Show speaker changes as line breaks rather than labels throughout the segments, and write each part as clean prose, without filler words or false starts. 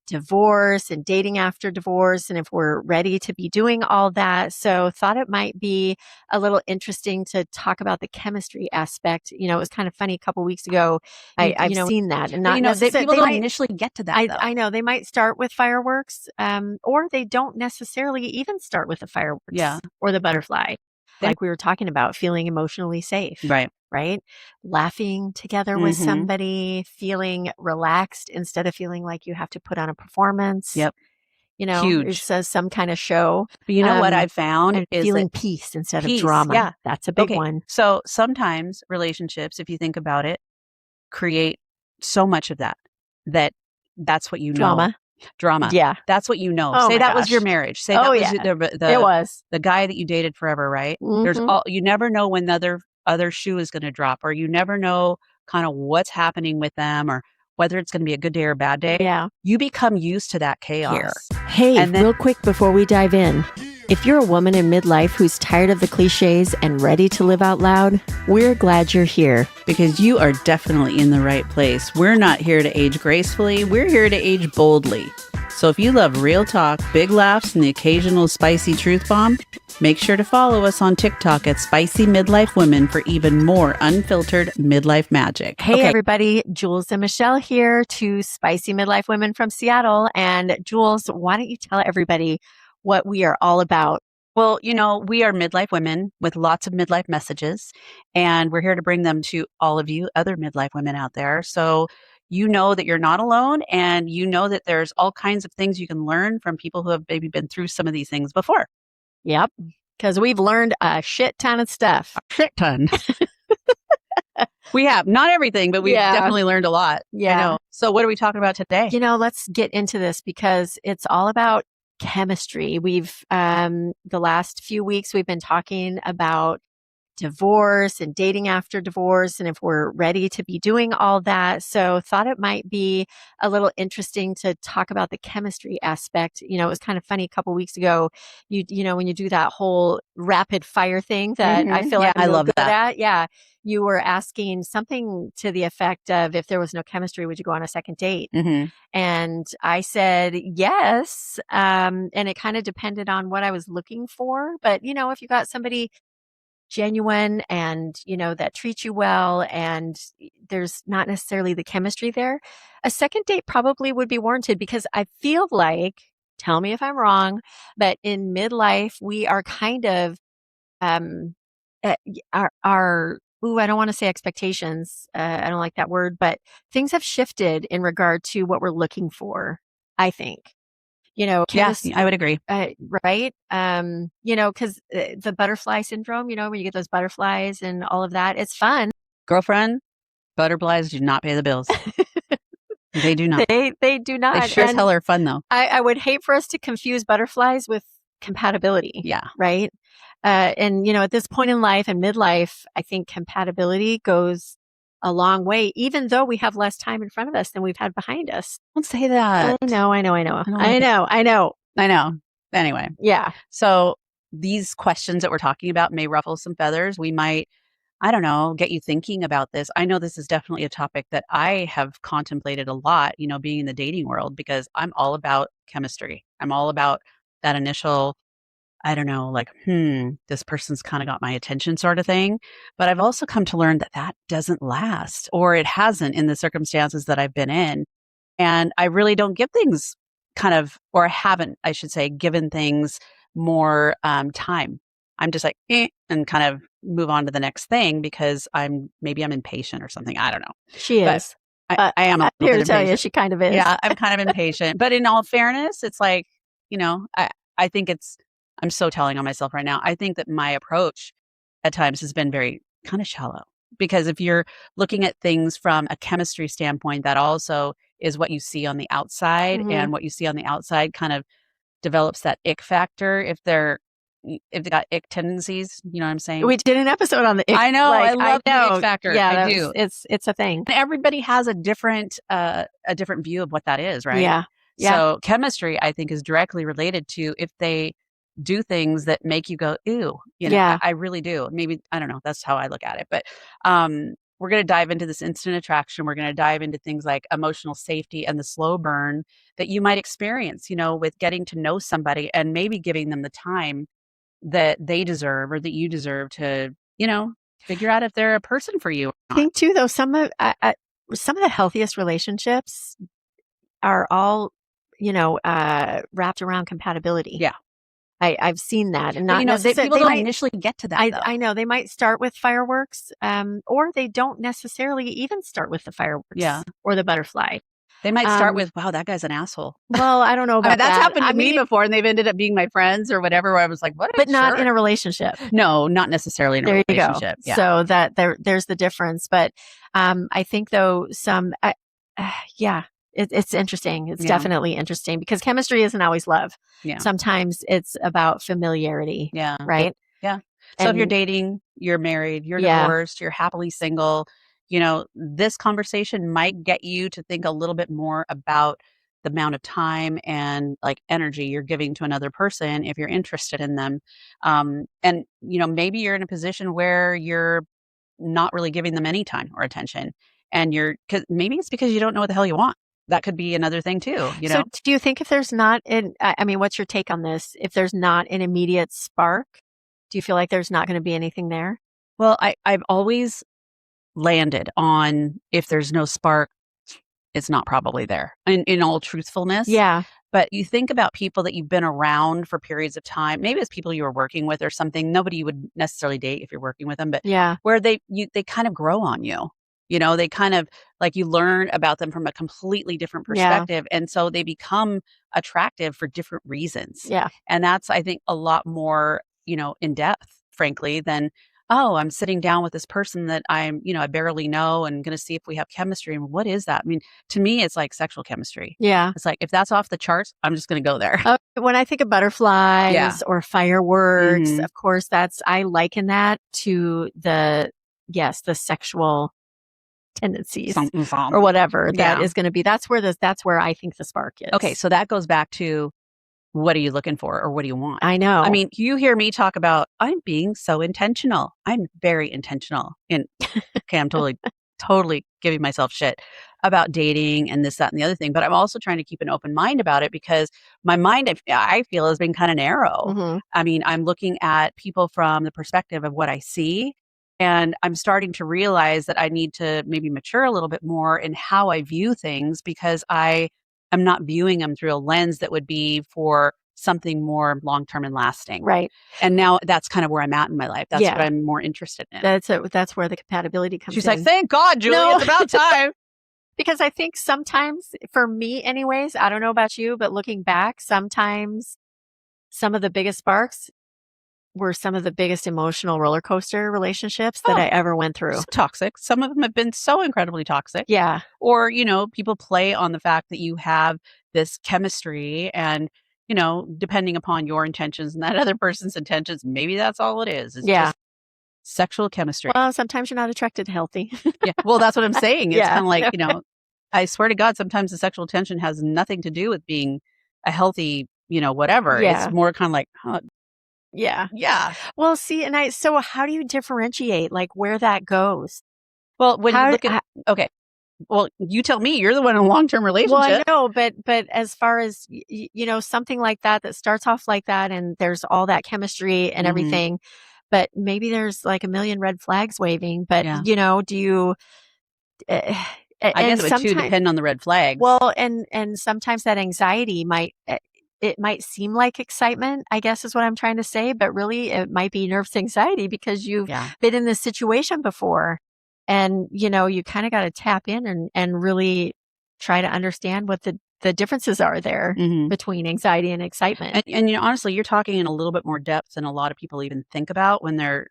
divorce and dating after divorce and if we're ready to be doing all that. So thought it might be a little interesting to talk about the chemistry aspect. It was kind of funny a couple weeks ago. I've seen that and not necessarily
people don't initially get to that.
I know they might start with fireworks, or they don't necessarily even start with the fireworks or the butterfly. Like we were talking about, feeling emotionally safe. Right? Laughing together with somebody, feeling relaxed instead of feeling like you have to put on a performance.
Huge.
It says some kind of show.
But what I've found is
feeling peace instead of drama. Yeah. That's a big one.
So sometimes relationships, if you think about it, create so much of that's what you know. Drama.
Yeah.
That's what you know.
Oh,
Say that was your marriage. Say that was
it was
the guy that you dated forever, right? There's you never know when the other shoe is going to drop, or you never know kind of what's happening with them, or whether it's going to be a good day or a bad day.
Yeah.
You become used to that chaos.
Hey, real quick before we dive in. If you're a woman in midlife who's tired of the cliches and ready to live out loud, we're glad you're here.
Because you are definitely in the right place. We're not here to age gracefully. We're here to age boldly. So if you love real talk, big laughs, and the occasional spicy truth bomb, make sure to follow us on TikTok at Spicy Midlife Women for even more unfiltered midlife magic.
Hey, everybody. Jules and Michelle here, two Spicy Midlife Women from Seattle. And Jules, why don't you tell everybody what we are all about?
Well, we are midlife women with lots of midlife messages, and we're here to bring them to all of you other midlife women out there. So you know that you're not alone, and you know that there's all kinds of things you can learn from people who have maybe been through some of these things before.
Yep. Because we've learned a shit ton of stuff.
A shit ton. We have. Not everything, but we've definitely learned a lot.
Yeah.
I know. So what are we talking about today?
Let's get into this because it's all about chemistry. We've, the last few weeks, we've been talking about divorce and dating after divorce and if we're ready to be doing all that. So thought it might be a little interesting to talk about the chemistry aspect. It was kind of funny a couple weeks ago, when you do that whole rapid fire thing that I feel like I'm really good at. Yeah. You were asking something to the effect of, if there was no chemistry, would you go on a second date? And I said, yes. And it kind of depended on what I was looking for. But, if you got somebody genuine and, that treats you well and there's not necessarily the chemistry there, a second date probably would be warranted, because I feel like, tell me if I'm wrong, but in midlife, we are kind of, I don't want to say expectations. I don't like that word, but things have shifted in regard to what we're looking for, I think.
Yes, I would agree.
Right? Because the butterfly syndrome, where you get those butterflies and all of that, it's fun.
Girlfriend, butterflies do not pay the bills. They do not.
They do not.
They sure as hell are fun, though.
I would hate for us to confuse butterflies with compatibility.
Yeah.
Right? And, at this point in life and midlife, I think compatibility goes a long way, even though we have less time in front of us than we've had behind us.
Don't say that.
I know.
Anyway.
Yeah.
So these questions that we're talking about may ruffle some feathers. We might, I don't know, get you thinking about this. I know this is definitely a topic that I have contemplated a lot, being in the dating world, because I'm all about chemistry. I'm all about that initial, I don't know, like, this person's kind of got my attention sort of thing. But I've also come to learn that doesn't last, or it hasn't in the circumstances that I've been in. And I really don't give things or haven't, I should say, given things more time. I'm just like, and kind of move on to the next thing because I'm impatient or something. I don't know.
She is.
I am a
here to tell you, she kind of is.
Yeah, I'm kind of impatient. But in all fairness, it's like, I think I'm so telling on myself right now. I think that my approach at times has been very kind of shallow, because if you're looking at things from a chemistry standpoint, that also is what you see on the outside, and what you see on the outside kind of develops that ick factor if they got ick tendencies. You know what I'm saying?
We did an episode on the ick.
I know. I love the ick factor.
Yeah,
I do.
It's a thing.
And everybody has a different view of what that is, right?
Yeah.
So chemistry, I think, is directly related to if they do things that make you go, ew. I really do. Maybe, I don't know. That's how I look at it. But we're going to dive into this instant attraction. We're going to dive into things like emotional safety and the slow burn that you might experience, with getting to know somebody and maybe giving them the time that they deserve or that you deserve to, figure out if they're a person for you or
I
not.
think too, though, some of the healthiest relationships are all, wrapped around compatibility.
Yeah.
I've seen that, and
But,
not necessarily
people
they
don't
might.
initially get to that
I
though.
know they might start with fireworks, or they don't necessarily even start with the
Yeah.
fireworks or the butterfly.
They might start
Um,
with, wow, that guy's an asshole.
well, I don't know
I mean,
about
that's
that.
happened
I
to me
mean,
before, and they've ended up being my friends or whatever, where I was like, what a
but not in
jerk.
a relationship.
No, not necessarily in a
There you go.
relationship. Yeah.
So that there's the difference. But I think though yeah, it's interesting. It's
Yeah.
definitely interesting because chemistry isn't always love.
Yeah.
Sometimes it's about familiarity,
Yeah.
right?
Yeah. So if you're
And
dating, you're married, you're
yeah,
divorced, you're happily single, this conversation might get you to think a little bit more about the amount of time and like energy you're giving to another person if you're interested in them. And, maybe you're in a position where you're not really giving them any time or attention. And cause maybe it's because you don't know what the hell you want. That could be another thing too.
so do you think if there's not I mean, what's your take on this? If there's not an immediate spark, do you feel like there's not going to be anything there?
Well, I've always landed on if there's no spark, it's not probably there in all truthfulness.
Yeah,
But you think about people that you've been around for periods of time, maybe it's people you were working with or something. Nobody you would necessarily date if you're working with them, but
yeah,
where they kind of grow on you. They kind of like you learn about them from a completely different
yeah,
perspective. And so they become attractive for different reasons.
yeah,
And that's, I think, a lot more, in depth, frankly, than, oh, I'm sitting down with this person that I barely know and going to see if we have chemistry. And what is that? I mean, to me, it's like sexual chemistry.
yeah.
It's like, if that's off the charts, I'm just gonna go there.
When I think of
Yeah.
butterflies or fireworks,
Mhm.
of course, I liken that to yes, the sexual tendencies
Something,
or
something.
whatever that
Yeah.
is going to be. That's where I think the spark
Okay,
is.
so that goes back to what are you looking for or what do you want?
I
I
know.
mean, you hear me talk about, I'm being so intentional. I'm very intentional in okay, I'm totally giving myself shit about dating and this, that, and the other thing. But I'm also trying to keep an open mind about it because my mind, I feel, has been kind of narrow.
Hmm.
I mean, I'm looking at people from the perspective of what I see. And I'm starting to realize that I need to maybe mature a little bit more in how I view things because I am not viewing them through a lens that would be for something more long term and lasting.
Right.
And now that's kind of where I'm at in my life. That's what
Yeah.
I'm more interested in.
That's where the compatibility comes
She's like,
in.
"Thank God, Julie,
No,
it's about time."
because I think sometimes, for me, anyways, I don't know about you, but looking back, sometimes some of the biggest sparks were some of the biggest emotional roller coaster relationships that
Oh,
I ever went through.
so toxic. Some of them have been so incredibly toxic.
Yeah.
Or, people play on the fact that you have this chemistry and, depending upon your intentions and that other person's intentions, maybe that's all it is. It's
Yeah.
just sexual chemistry.
Well, sometimes you're not attracted to healthy.
Yeah. Well, that's what I'm saying. It's
Yeah.
kind of like, I swear to God, sometimes the sexual tension has nothing to do with being a healthy, whatever. It's
Yeah.
more kind of like, huh,
Yeah.
yeah.
Well, see, so how do you differentiate like where that goes?
Well, when you
How,
look at, okay, well, you tell me, you're the one in a long-term
well, I
relationship.
know, but as far as something like that that starts off like that and there's all that chemistry and
Mhm.
everything, but maybe there's like a million red flags waving, but
Yeah.
do you uh,
I guess
and
it would too
sometimes
depend on the red flags.
well, and sometimes that anxiety might it might seem like excitement, I guess is what I'm trying to say, but really it might be nervous anxiety because you've
Yeah.
been in this situation before. And you kind of got to tap in and really try to understand what the differences are there
Mhm.
between anxiety and excitement.
And honestly, you're talking in a little bit more depth than a lot of people even think about when they're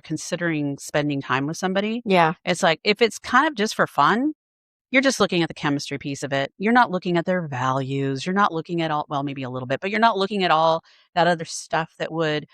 considering spending time with somebody.
Yeah.
It's like, if it's kind of just for fun, you're just looking at the chemistry piece of it. You're not looking at their values. You're not looking at all, well, maybe a little bit, but you're not looking at all that other stuff that would,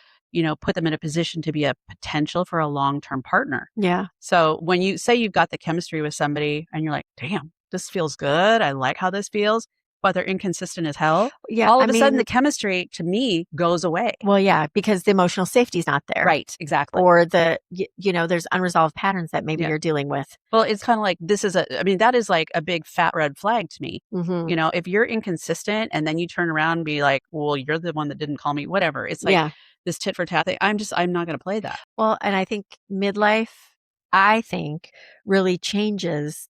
put them in a position to be a potential for a long-term partner.
Yeah.
So when you say you've got the chemistry with somebody and you're like, damn, this feels good. I like how this feels. but they're inconsistent as hell,
Yeah,
all
I
of a sudden
mean,
the chemistry to me goes away.
well, yeah, because the emotional safety is not there.
Right, exactly.
Or there's unresolved patterns that maybe
Yeah.
you're dealing with.
Well, it's kind of like that is like a big fat red flag to me.
Hmm.
If you're inconsistent and then you turn around and be like, well, you're the one that didn't call me, whatever. It's like
Yeah.
this tit for tat thing. I'm not going to play that.
Well, and I think midlife, I think, really changes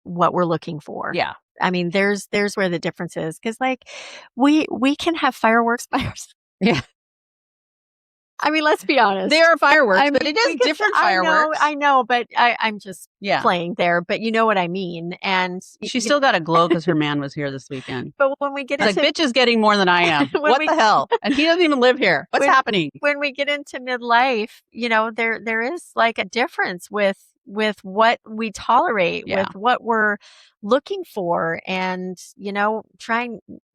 what we're looking for.
Yeah.
I mean, there's where the difference is because like we can have fireworks by ourselves.
Yeah.
I mean, let's be honest.
They are fireworks,
I
but
mean,
it is
we could
different fireworks.
I know, but I'm just
Yeah.
playing there. But you know what I mean. And
She still got a glow because her man was here this weekend.
but when we get
It's
into
like, bitch is getting more than I am. What the hell? And he doesn't even live here. What's happening?
when we get into midlife, there is like a difference with what we tolerate,
Yeah.
with what we're looking for, and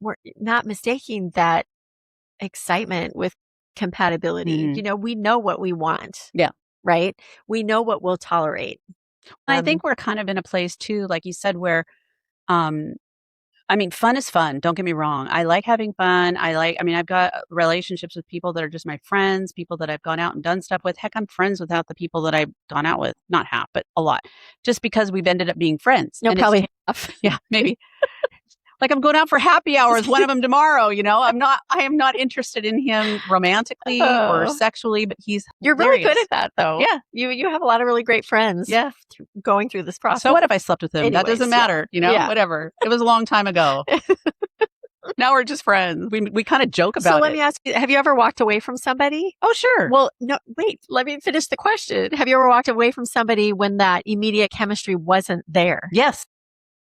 we're not mistaking that excitement with compatibility.
Mhm.
We know what we want.
Yeah.
Right? We know what we'll tolerate.
I think we're kind of in a place too, like you said, where um I mean, fun is fun. Don't get me wrong. I like having fun. I've got relationships with people that are just my friends, people that I've gone out and done stuff with. Heck, I'm friends without the people that I've gone out with. Not half, but a lot. Just because we've ended up being friends.
No,
And
probably half.
yeah, maybe. Like I'm going out for happy hours, one of them tomorrow, I am not interested in him romantically or
Oh.
sexually, but he's
You're really good
hilarious.
at that, though.
Yeah.
You have a lot of really great friends.
Yeah.
Going through this process.
So what if I slept with him? That
Anyways,
doesn't
yeah.
matter,
Yeah.
whatever. It was a long time ago. Now we're just friends. We kind of joke about
So
it.
let me ask you, have you ever walked away from somebody?
Oh, sure.
Well, no, wait, let me finish the question. Have you ever walked away from somebody when that immediate chemistry wasn't there?
Yes.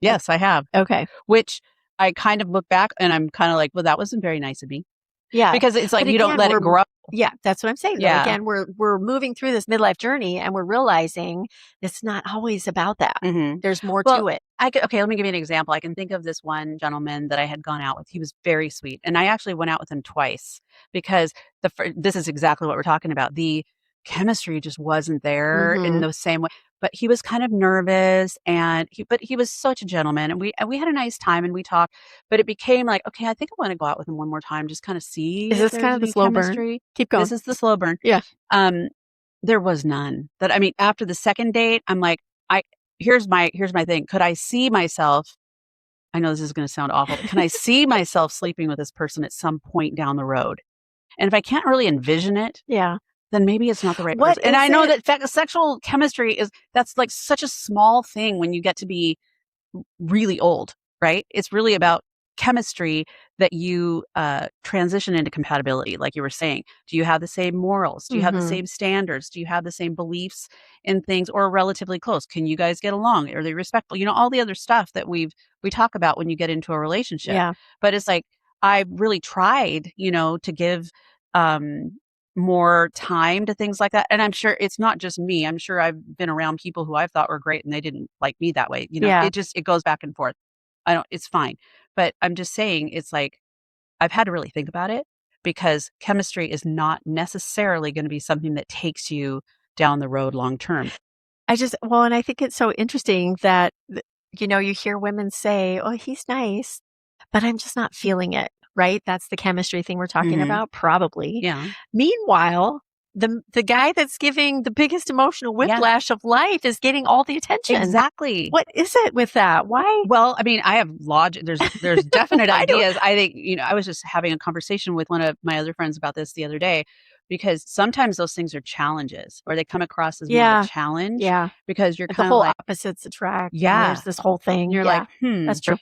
Yes, I have.
Okay.
Which I kind of look back and I'm kind of like, well, that wasn't very nice of me.
Yeah.
Because it's like
But
you don't
again,
let it grow.
Yeah, that's what I'm saying. Though.
Yeah.
Again, we're moving through this midlife journey and we're realizing it's not always about that.
Mhm.
There's more to it.
Okay, let me give you an example. I can think of this one gentleman that I had gone out with. He was very sweet. And I actually went out with him twice because this is exactly what we're talking about. The chemistry just wasn't there in
Mhm.
the same way. But he was kind of nervous but he was such a gentleman and we had a nice time and we talked, but it became like, okay, I think I want to go out with him one more time, just kind of see
Is
if
this
there's
kind of the
any
slow burn?
chemistry.
Keep going.
This is the slow burn.
Yeah.
There was none. After the second date, I'm like, here's my thing. Could I see myself? I know this is going to sound awful. But can I see myself sleeping with this person at some point down the road? And if I can't really envision it,
Yeah.
then maybe it's not the right
What
person. And
is
I know
it?
that sexual chemistry that's like such a small thing when you get to be really old, right? It's really about chemistry that you transition into compatibility, like you were saying. Do you have the same morals? Do you have the
Mhm.
same standards? Do you have the same beliefs in things or relatively close? Can you guys get along? Are they respectful? All the other stuff that we talk about when you get into a relationship.
Yeah.
But it's like I really tried, to give more time to things like that. And I'm sure it's not just me. I'm sure I've been around people who I thought were great and they didn't like me that way.
Yeah.
It goes back and forth. It's fine. But I'm just saying it's like I've had to really think about it because chemistry is not necessarily going to be something that takes you down the road long term.
And I think it's so interesting that, you hear women say, oh, he's nice, but I'm just not feeling it, right? That's the chemistry thing we're talking
Mhm.
about, probably.
Yeah.
Meanwhile, the guy that's giving the biggest emotional whiplash of life is getting all the attention.
Exactly.
What is it with that? Why?
Well, I have logic. There's definite
I don't-
ideas. I think, I was just having a conversation with one of my other friends about this the other day because sometimes those things are challenges or they come across as more of
Yeah.
a challenge
Yeah.
because you're
The
kind of
whole
like,
opposites attract. and
Yeah.
There's this whole thing.
you're
Yeah,
like,
that's true.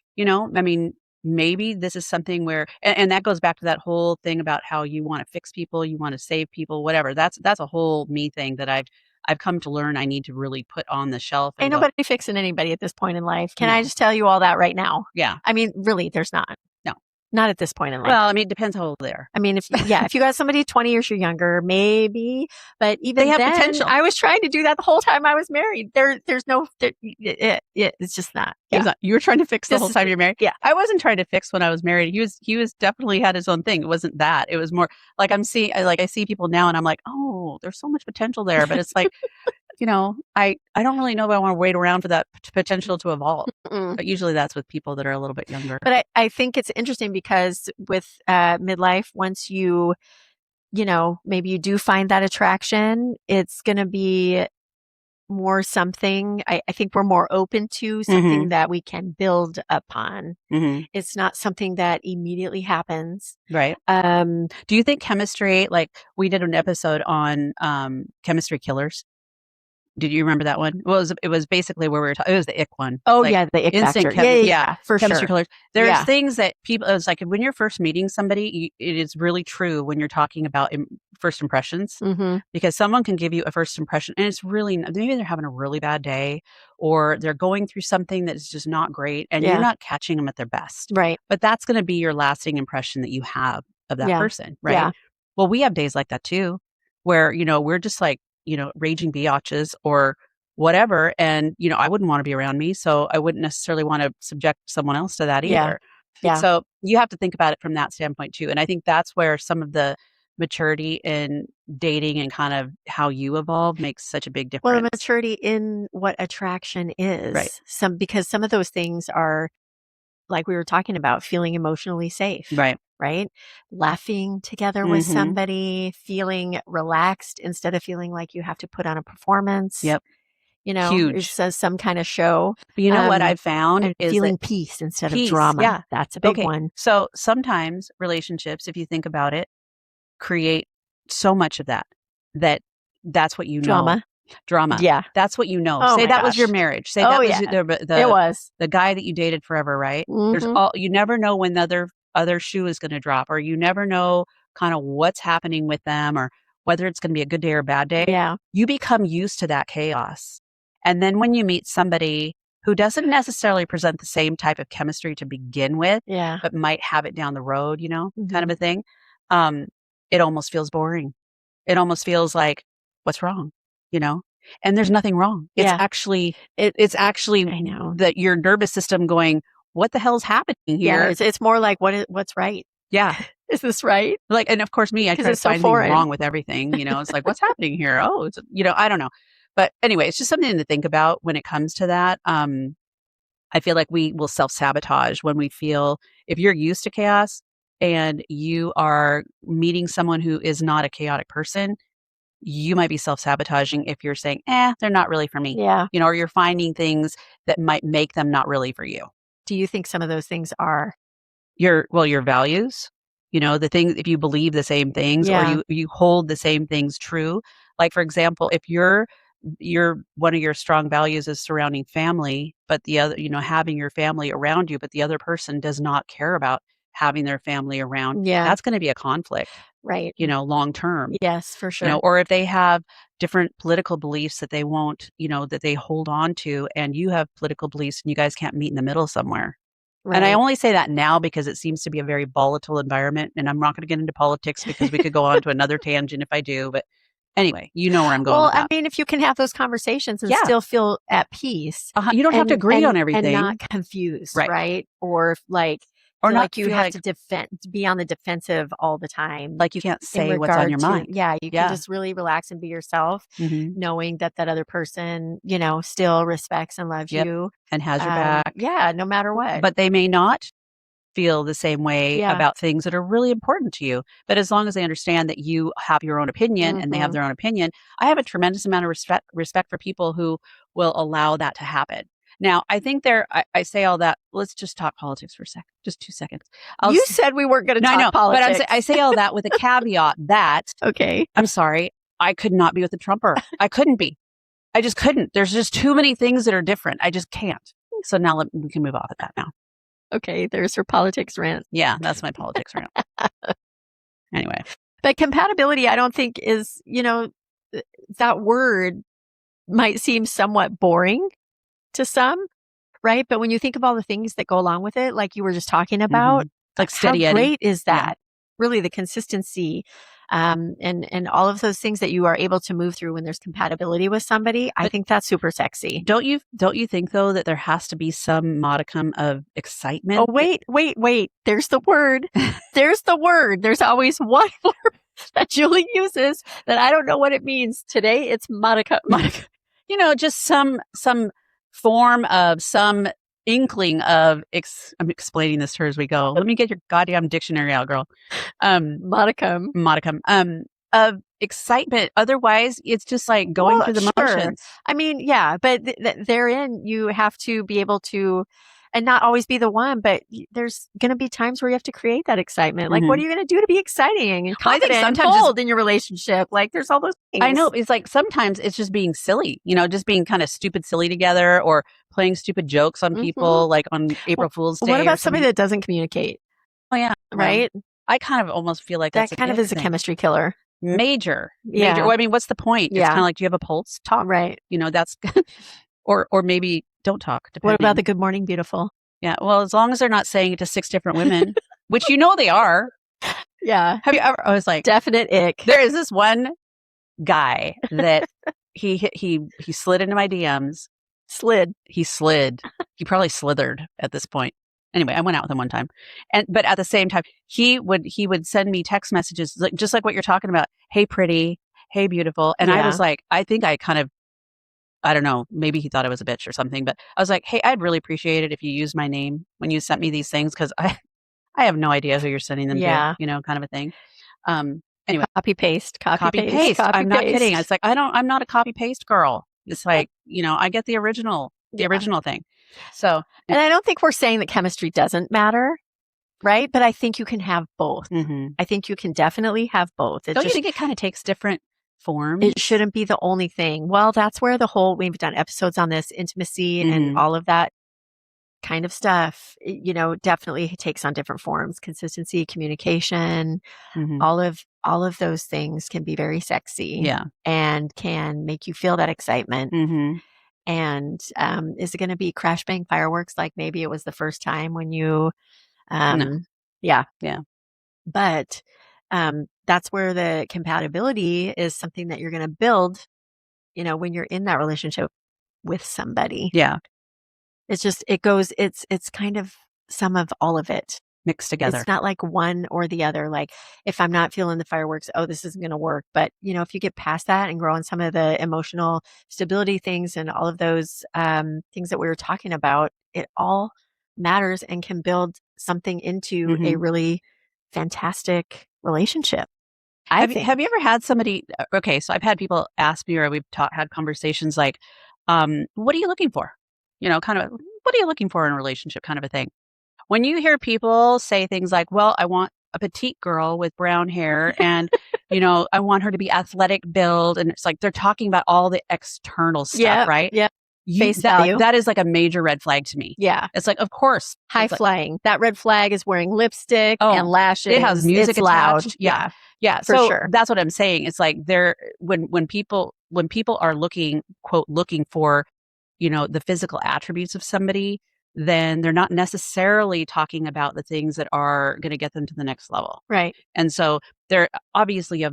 maybe this is something where, and that goes back to that whole thing about how you want to fix people, you want to save people, whatever. That's a whole me thing that I've come to learn I need to really put on the shelf and
Ain't
go,
nobody fixing anybody at this point in life. Can I
No.
just tell you all that right now?
yeah.
I mean, really, there's not.
No.
Not at this point in life.
Well, it depends how old they are.
I mean, if you got somebody 20 years younger, maybe, but even
They have
then,
potential.
I was trying to do that the whole time I was married. There's no, it's just not. Yeah.
You were trying to fix the
This
whole
is
time you're married.
yeah.
I wasn't trying to fix when I was married. He was definitely had his own thing. It wasn't that. It was more like I see people now and I'm like, oh, there's so much potential there. But it's like, I don't really know if I want to wait around for that potential to evolve.
Mm.
But usually that's with people that are a little bit younger.
But I think it's interesting because with midlife, once maybe you do find that attraction, it's going to be more something. I think we're more open to something that we can build upon. It's not something that immediately happens.
Right. Do you think chemistry, like we did an episode on chemistry killers? Did you remember that one? Well, it was basically where we were talking. It was the ick one.
Oh,
like
yeah, the ick
instant
factor. Yeah, for
chemistry
sure.
killers. There's
Yeah.
things that people, it's like when you're first meeting somebody, it is really true when you're talking about first impressions, because someone can give you a first impression and it's really, maybe they're having a really bad day or they're going through something that is just not great and you're
Yeah.
not catching them at their best.
Right.
But that's going to be your lasting impression that you have of that
Yeah.
person, right?
Yeah.
Well, we have days like that too, where, we're just like, raging biatches or whatever. And, I wouldn't want to be around me. So I wouldn't necessarily want to subject someone else to that
Yeah.
either.
Yeah.
So you have to think about it from that standpoint too. And I think that's where some of the maturity in dating and kind of how you evolve makes such a big
Well, the
difference.
maturity in what attraction is.
Right.
Because some of those things are, like we were talking about, feeling emotionally safe.
Right.
Right? Laughing together with somebody, feeling relaxed instead of feeling like you have to put on a performance.
Yep.
It
Huge.
says some kind of show.
But you know what I've found
and
is
feeling
that
peace instead of
peace,
drama.
yeah.
That's a big
Okay.
one.
So sometimes relationships, if you think about it, create so much of that's what you know. Drama.
Yeah.
That's what you know.
Oh
Say
my
that was your
gosh.
marriage. Say
Oh,
that was
yeah.
the
It was.
the guy that you dated forever, right? There's you never know when the other shoe is going to drop, or you never know kind of what's happening with them, or whether it's going to be a good day or a bad day.
Yeah.
You become used to that chaos. And then when you meet somebody who doesn't necessarily present the same type of chemistry to begin with,
Yeah.
but might have it down the road, kind of a thing, it almost feels boring. It almost feels like, what's wrong? And there's nothing wrong. It's
Yeah.
actually, it's actually
I know.
that your nervous system going, what the hell's happening here?
Yeah. It's more like what's right?
Yeah.
Is this right?
Like, and of course me, I
'Cause
try to
it's so
find things
foreign.
wrong with everything, it's like, what's happening here? Oh, it's, I don't know. But anyway, it's just something to think about when it comes to that. I feel like we will self-sabotage when we feel, if you're used to chaos and you are meeting someone who is not a chaotic person, you might be self-sabotaging if you're saying, they're not really for me.
Yeah.
Or you're finding things that might make them not really for you.
Do you think some of those things are?
Your values, the things, if you believe the same things or you hold the same things true. Like, for example, if your one of your strong values is surrounding family, but the other, having your family around you, but the other person does not care about having their family around,
Yeah.
that's going to be a conflict,
Right.
long term.
Yes, for sure.
Or if they have different political beliefs that they won't, that they hold on to, and you have political beliefs and you guys can't meet in the middle somewhere.
Right.
And I only say that now because it seems to be a very volatile environment, and I'm not going to get into politics because we could go on to another tangent if I do, but anyway, you know where I'm going with that.
I mean, if you can have those conversations and still feel at peace.
You don't have to agree on everything.
And not confused, right? Or
or
feel
not
like you have to be on the defensive all the time.
Like you can't say what's on your mind.
Yeah, you can just really relax and be yourself, knowing that other person, still respects and loves you.
And has your back.
Yeah, no matter what.
But they may not feel the same way
Yeah.
about things that are really important to you. But as long as they understand that you have your own opinion and they have their own opinion, I have a tremendous amount of respect for people who will allow that to happen. Now, I think I say all that. Let's just talk politics for a second. Just 2 seconds.
You said we weren't going to talk politics.
But I say all that with a caveat that,
okay,
I'm sorry, I could not be with a Trumper. I couldn't be. I just couldn't. There's just too many things that are different. I just can't. So now we can move off of that now.
Okay, there's her politics rant.
Yeah, that's my politics rant. Anyway.
But compatibility, I don't think is, that word might seem somewhat boring to some, right? But when you think of all the things that go along with it, like you were just talking about,
like steady
how
Eddie.
Great is that? Really, the consistency, and all of those things that you are able to move through when there's compatibility with somebody. I think that's super sexy.
Don't you think though that there has to be some modicum of excitement?
Oh, wait. There's the word. There's the word. There's always one word that Julie uses that I don't know what it means. Today, it's modicum.
just some form of some inkling of I'm explaining this to her as we go. Let me get your goddamn dictionary out, girl.
Modicum.
Of excitement. Otherwise, it's just like going
Well,
through the
sure.
motions.
I mean, yeah, but therein you have to be able to, and not always be the one, but there's going to be times where you have to create that excitement. Like, what are you going to do to be exciting and
Well, I think
confident and
sometimes
bold in your relationship? Like, there's all those things.
I know it's like sometimes it's just being silly, just being kind of stupid silly together or playing stupid jokes on people, like on April Fool's Day.
What
or
about somebody
something.
that doesn't communicate?
Oh yeah,
Right?
I kind of almost feel like
That
that's
kind of is a
thing.
chemistry killer.
Major.
Yeah.
Well, I mean, what's the point? It's
Yeah.
kind of like, do you have a pulse? Talk.
Right.
That's, or maybe don't talk.
What
Depending.
about the good morning, beautiful?
Yeah. Well, as long as they're not saying it to 6 different women, which they are.
Yeah.
Have you ever? I was like,
definite ick.
There is this one guy that he slid into my DMs. He slid. He probably slithered at this point. Anyway, I went out with him one time, but at the same time, he would send me text messages just like what you're talking about. Hey, pretty. Hey, beautiful. And I was like, I think I kind of, I don't know, maybe he thought I was a bitch or something, but I was like, hey, I'd really appreciate it if you used my name when you sent me these things because I have no idea who you're sending them to, kind of a thing. Anyway,
copy paste.
I'm not kidding. It's like I'm not a copy paste girl. It's like I get the original thing. So,
and I don't think we're saying that chemistry doesn't matter, right? But I think you can have both. I think you can definitely have both.
Don't you think it kind of takes different forms?
It shouldn't be the only thing. Well, that's where we've done episodes on this intimacy and all of that kind of stuff, definitely takes on different forms. Consistency, communication, all of those things can be very sexy.
Yeah.
And can make you feel that excitement. And is it going to be crash bang fireworks like maybe it was the first time when you
No.
Yeah.
But
that's where the compatibility is something that you're going to build, when you're in that relationship with somebody.
Yeah.
It's just, it's kind of some of all of it
mixed together.
It's not like one or the other. Like if I'm not feeling the fireworks, this isn't going to work. But, if you get past that and grow on some of the emotional stability things and all of those things that we were talking about, it all matters and can build something into a really fantastic relationship.
Have you ever had somebody, okay, so I've had people ask me or we've had conversations like, what are you looking for? Kind of, what are you looking for in a relationship kind of a thing? When you hear people say things like, well, I want a petite girl with brown hair and, I want her to be athletic build. And it's like, they're talking about all the external stuff, right?
Yeah. Face value.
That is like a major red flag to me.
Yeah.
It's like, of course.
High flying. That red flag is wearing lipstick and lashes.
It has music
attached.
Loud. Yeah.
For
so
sure.
That's what I'm saying. It's like when people are looking for, the physical attributes of somebody, then they're not necessarily talking about the things that are going to get them to the next level.
Right.
And so they're obviously a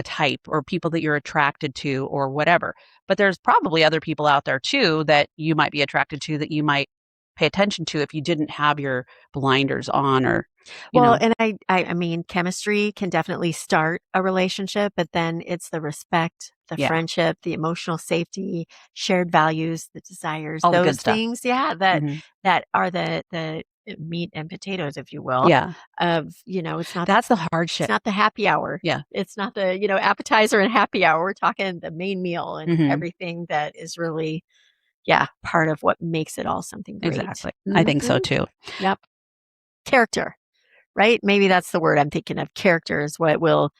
type or people that you're attracted to or whatever. But there's probably other people out there too that you might be attracted to that you might pay attention to if you didn't have your blinders on or
and I mean chemistry can definitely start a relationship, but then it's the respect, the friendship, the emotional safety, shared values, the desires,
all
those
the good
things,
stuff.
that are the meat and potatoes, if you will.
Yeah.
Of, it's not
that's the hardship.
It's not the happy hour.
Yeah.
It's not the, appetizer and happy hour. We're talking the main meal and everything that is really part of what makes it all something great.
Exactly. I think so too.
Yep. Character, right? Maybe that's the word I'm thinking of. Character is what will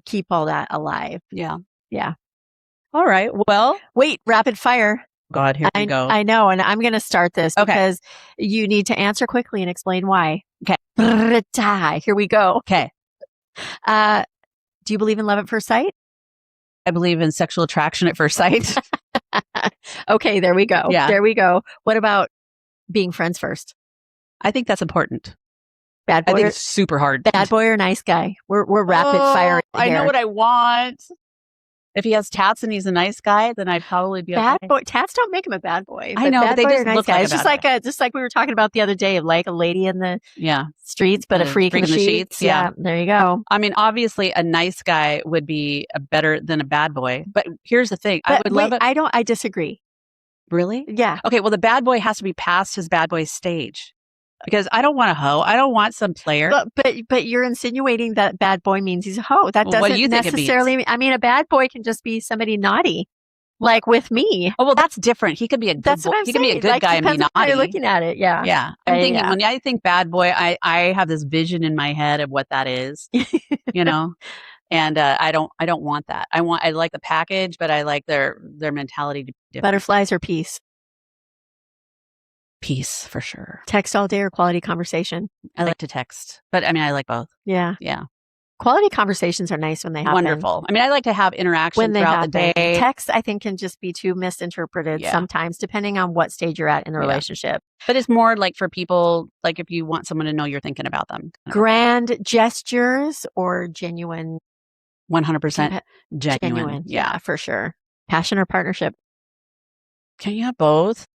keep all that alive.
Yeah.
Yeah.
All right. Well,
wait, rapid fire.
God, here we go.
I know. And I'm going to start this because you need to answer quickly and explain why.
Okay.
Here we go.
Okay.
Do you believe in love at first sight?
I believe in sexual attraction at first sight.
Okay, there we go.
Yeah.
There we go. What about being friends first?
I think that's important.
Bad boy.
I think it's super hard.
Bad boy or nice guy? We're rapid firing.
I know what I want. If he has tats and he's a nice guy, then I'd probably be
Bad
okay.
boy tats don't make him a bad boy.
I know, but
bad
they
boy
just
or nice
look
guy.
like
It's
a bad boy.
just like we were talking about the other day of like a lady in the
Yeah.
streets, but a freak in the sheets.
Yeah.
There you go.
I mean, obviously, a nice guy would be better than a bad boy. But here's the thing: I
But
would
wait,
love it.
I disagree.
Really?
Yeah.
Okay. Well, the bad boy has to be past his bad boy stage because I don't want a hoe. I don't want some player.
But you're insinuating that bad boy means he's a hoe. That
Well, what do
doesn't
you think it
necessarily
means?
mean. I mean, a bad boy can just be somebody naughty, like with me.
Oh, well, that's different. He could be a good
That's
boy.
what I'm
He can be a
saying.
good
Like
guy and be
depends on how you're
naughty.
looking at it. Yeah.
Yeah. I'm thinking
Yeah.
when I think bad boy, I have this vision in my head of what that is, you know? And I don't want that. I like the package, but I like their mentality to be different.
Butterflies or peace?
Peace for sure.
Text all day or quality conversation?
I like to text, but I mean, I like both.
Yeah.
Yeah.
Quality conversations are nice when they happen.
Wonderful. I mean, I like to have interaction
When they
throughout
happen.
the day.
Text, I think, can just be too misinterpreted sometimes, depending on what stage you're at in the relationship.
But it's more like for people, like if you want someone to know you're thinking about them.
Grand gestures or genuine?
100% genuine.
Yeah, for sure. Passion or partnership?
Can you have both?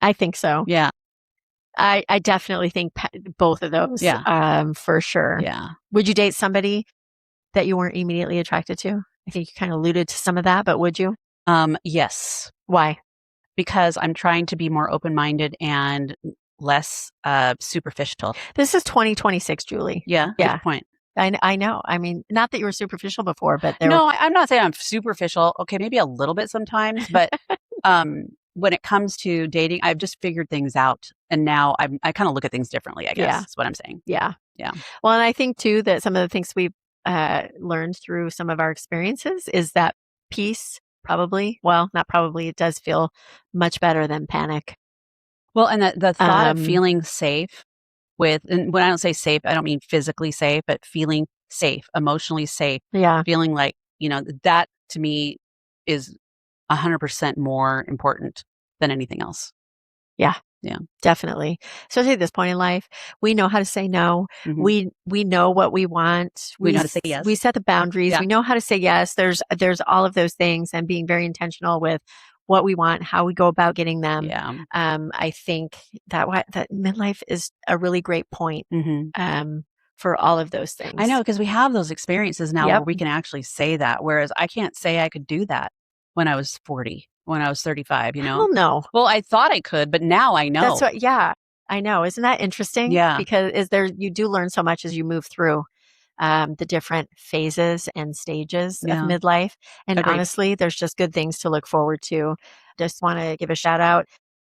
I think so.
Yeah.
I definitely think both of those.
Yeah.
For sure.
Yeah.
Would you date somebody that you weren't immediately attracted to? I think you kind of alluded to some of that, but would you?
Yes.
Why?
Because I'm trying to be more open-minded and less superficial.
This is 2026, Julie.
Yeah. Good point.
I know. I mean, not that you were superficial before, but
No, I'm not saying I'm superficial. Okay, maybe a little bit sometimes, but when it comes to dating, I've just figured things out, and now I kind of look at things differently. I guess is what I'm saying.
Yeah.
Yeah.
Well, and I think too that some of the things we've learned through some of our experiences is that peace probably, well, not probably, it does feel much better than panic.
Well, and the thought of feeling safe with, and when I don't say safe, I don't mean physically safe, but feeling safe, emotionally safe.
Yeah.
Feeling like, that to me is 100% more important than anything else.
Yeah.
Yeah.
Definitely. Especially at this point in life, we know how to say no.
Mm-hmm.
We know what we want.
We know how to say yes.
We set the boundaries.
Yeah.
We know how to say yes. There's all of those things, and being very intentional with what we want, how we go about getting them.
Yeah.
I think that midlife is a really great point. For all of those things.
I know, because we have those experiences now where we can actually say that, whereas I can't say I could do that when I was 40, when I was 35,
Hell no.
Well, I thought I could, but now I know.
That's what, I know. Isn't that interesting?
Yeah.
Because you do learn so much as you move through the different phases and stages of midlife. And honestly, there's just good things to look forward to. Just want to give a shout out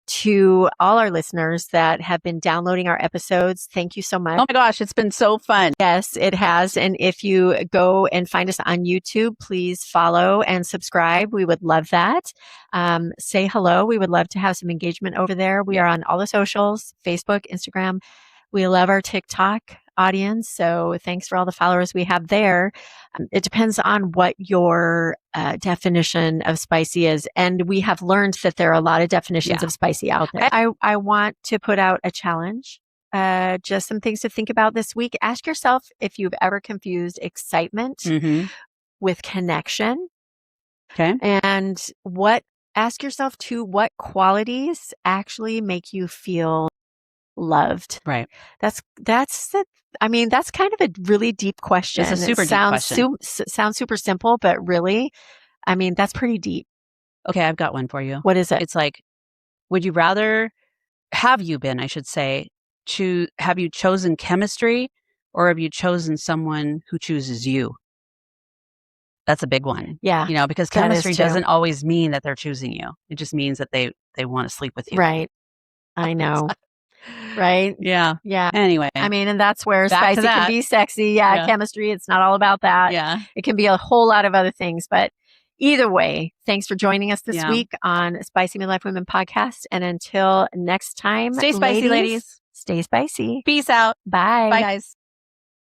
to all our listeners that have been downloading our episodes. Thank you so much.
Oh my gosh, it's been so fun.
Yes, it has. And if you go and find us on YouTube, please follow and subscribe. We would love that. Say hello. We would love to have some engagement over there. We are on all the socials, Facebook, Instagram. We love our TikTok audience. So thanks for all the followers we have there. It depends on what your definition of spicy is. And we have learned that there are a lot of definitions of spicy out there. I want to put out a challenge. Just some things to think about this week. Ask yourself if you've ever confused excitement with connection.
Okay.
And ask yourself too, what qualities actually make you feel loved?
Right.
That's kind of a really deep question.
It's a super deep question.
Sounds super simple, but really, that's pretty deep.
Okay, I've got one for you.
What is it?
It's like, would you rather, have you chosen chemistry, or have you chosen someone who chooses you? That's a big one.
Yeah.
Because chemistry doesn't always mean that they're choosing you. It just means that they want to sleep with you.
Right. I know. Right?
Yeah.
Yeah.
Anyway.
And that's where spicy can be sexy. Yeah. Chemistry, it's not all about that.
Yeah.
It can be a whole lot of other things. But either way, thanks for joining us this week on Spicy Midlife Women Podcast. And until next time,
stay spicy, ladies.
Stay spicy.
Peace out.
Bye.
Bye, guys.